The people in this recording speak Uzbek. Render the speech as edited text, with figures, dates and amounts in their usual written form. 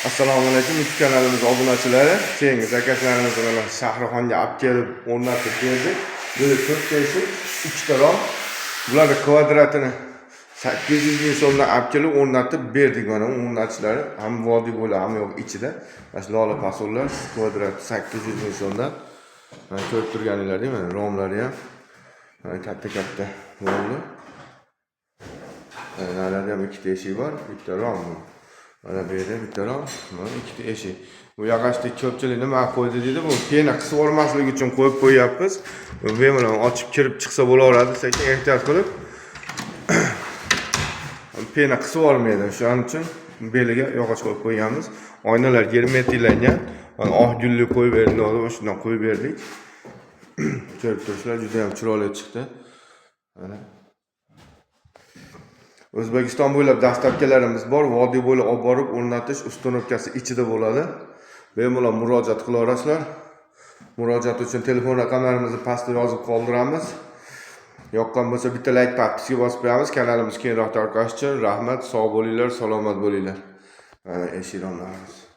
Assalomu alaykum, YouTube kanalimiz obunachilari. Keyingi zakazlarimizni bilan Shahrixonga olib kelib o'rnatib berdik. Bu 4 teshik, 3 ta rom. Bularning kvadratini 800 ming so'mdan olib kelib o'rnatib berdik mana o'rnatishlar. Ham vodiy bo'la, ham yo'q ichida. Mana lola fasollar kvadrat 800 ming so'mdan. Mana ko'rib turganinglardek, mana romlari ham mana katta bo'ldi. Narada ham 2 teshik bor, bitta rom. Mana bu yerda bitta rom, mana 2 ta eshik. Bu yog'ochni ko'pchilik nima qo'ydi deydi, bu pena qisib olmasligi uchun qo'yib qo'yapmiz. Bemalol ochib kirib chiqsa bo'laveradi, sekin ehtiyot qilib. Pena qisib olmaydi. Shuning uchun beliga yog'och qo'yib qo'yganmiz. Oynalar germetiklangan. Mana oq gulli qo'yib berdik, shundan qo'yib berdik. Ko'rib turibsizlar, juda ham chiroyli chiqdi. Mana O'zbekiston bo'ylab dastlabkilarimiz bor. Vodiy bo'ylab olib borib o'rnatish ustunovkasi ichida bo'ladi. Bemalol murojaat qilaverasizlar. Murojaat uchun telefon raqamlarimizni pastda yozib qoldiramiz. Yoqqan bo'lsa bitta like tappisiga bosib qo'yamiz. Kanalimiz keyinroq tarqalishi uchun rahmat, sog' bo'linglar, salomat bo'linglar. Mana eshik romlarimiz.